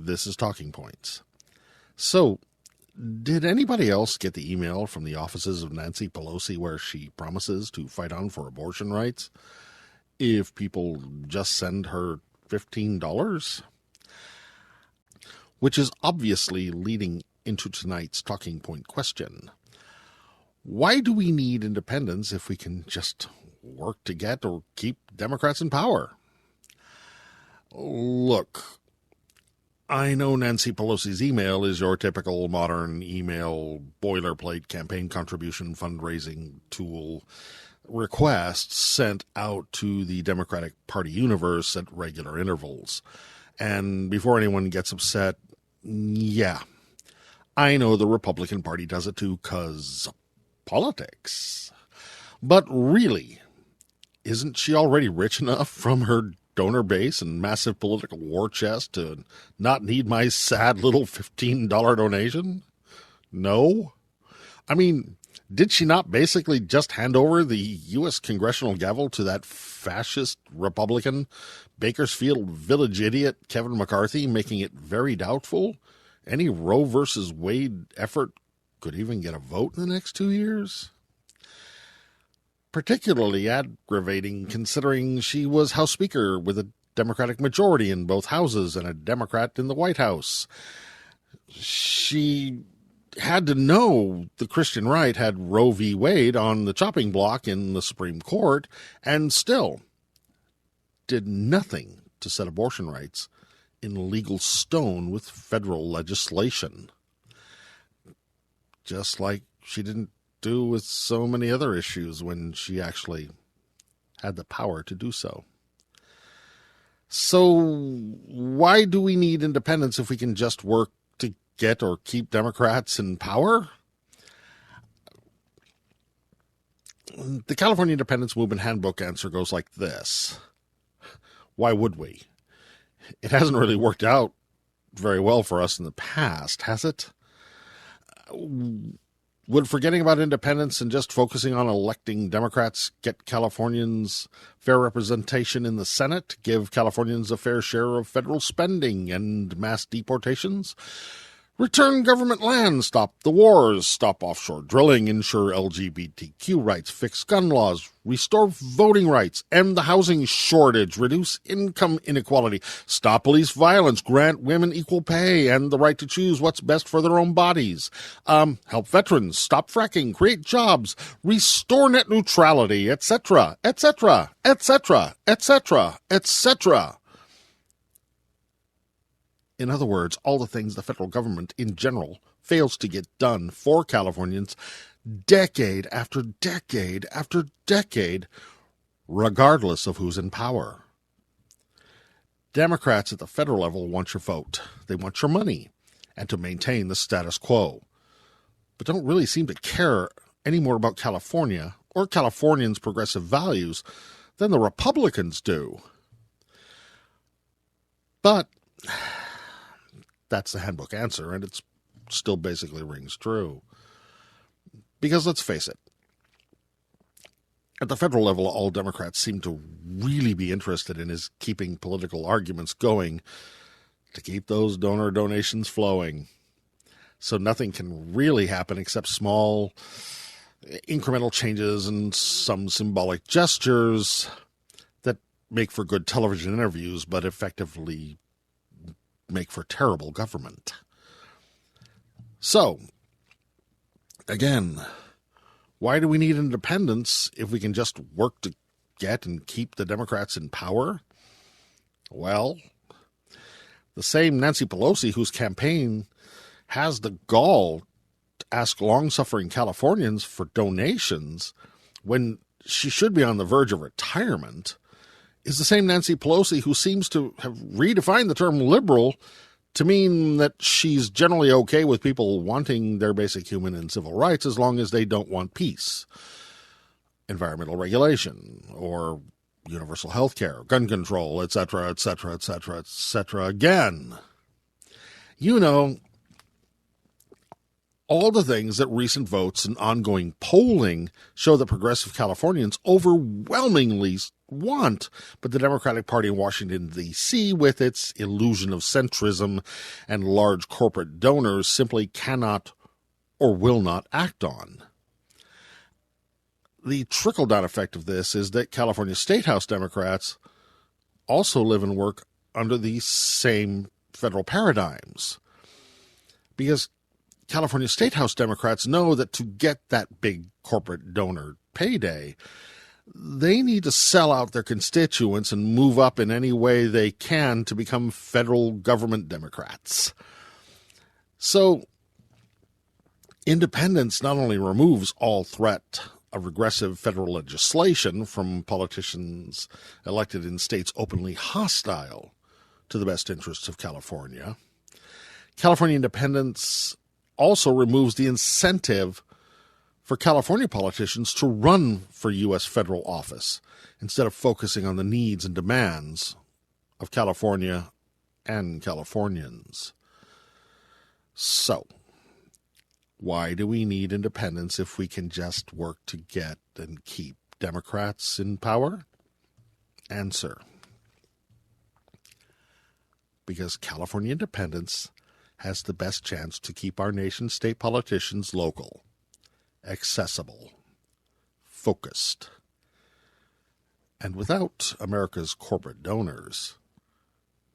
This is Talking Points. So, did anybody else get the email from the offices of Nancy Pelosi where she promises to fight on for abortion rights if people just send her $15? Which is obviously leading into tonight's talking point question. Why do we need independence if we can just work to get or keep Democrats in power? Look, I know Nancy Pelosi's email is your typical modern email boilerplate campaign contribution fundraising tool requests sent out to the Democratic Party universe at regular intervals. And before anyone gets upset, yeah, I know the Republican Party does it too, 'cause politics. But really, isn't she already rich enough from her donor base and massive political war chest to not need my sad little $15 donation? No? I mean, did she not basically just hand over the U.S. congressional gavel to that fascist Republican Bakersfield Village idiot Kevin McCarthy, making it very doubtful any Roe versus Wade effort could even get a vote in the next 2 years? Particularly aggravating considering she was House Speaker with a Democratic majority in both houses and a Democrat in the White House. She had to know the Christian right had Roe v. Wade on the chopping block in the Supreme Court and still did nothing to set abortion rights in legal stone with federal legislation. Just like she didn't do with so many other issues when she actually had the power to do so. So why do we need independence if we can just work to get or keep Democrats in power? The California Independence Movement Handbook answer goes like this. Why would we? It hasn't really worked out very well for us in the past, has it? Would forgetting about independence and just focusing on electing Democrats get Californians fair representation in the Senate, give Californians a fair share of federal spending and mass deportations? Return government land, stop the wars, stop offshore drilling, ensure LGBTQ rights, fix gun laws, restore voting rights, end the housing shortage, reduce income inequality, stop police violence, grant women equal pay and the right to choose what's best for their own bodies, help veterans, stop fracking, create jobs, restore net neutrality, etc., etc., etc., etc., etc. In other words, all the things the federal government in general fails to get done for Californians decade after decade after decade, regardless of who's in power. Democrats at the federal level want your vote. They want your money and to maintain the status quo, but don't really seem to care any more about California or Californians' progressive values than the Republicans do. But that's the handbook answer, and it still basically rings true. Because let's face it, at the federal level, all Democrats seem to really be interested in is keeping political arguments going to keep those donor donations flowing. So nothing can really happen except small incremental changes and some symbolic gestures that make for good television interviews, but effectively make for terrible government. So, again, why do we need independence if we can just work to get and keep the Democrats in power? Well, the same Nancy Pelosi whose campaign has the gall to ask long-suffering Californians for donations when she should be on the verge of retirement is the same Nancy Pelosi who seems to have redefined the term liberal to mean that she's generally okay with people wanting their basic human and civil rights as long as they don't want peace, environmental regulation, or universal health care, gun control, etc., etc., etc., etc. Again, you know, all the things that recent votes and ongoing polling show that progressive Californians overwhelmingly want, but the Democratic Party in Washington, D.C., with its illusion of centrism and large corporate donors, simply cannot or will not act on. The trickle-down effect of this is that California State House Democrats also live and work under these same federal paradigms. Because California State House Democrats know that to get that big corporate donor payday, they need to sell out their constituents and move up in any way they can to become federal government Democrats. So, independence not only removes all threat of regressive federal legislation from politicians elected in states openly hostile to the best interests of California, California independence also removes the incentive for California politicians to run for U.S. federal office instead of focusing on the needs and demands of California and Californians. So, why do we need independence if we can just work to get and keep Democrats in power? Answer: because California independence has the best chance to keep our nation's state politicians local, accessible, focused, and without America's corporate donors,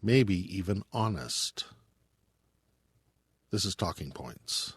maybe even honest. This is Talking Points.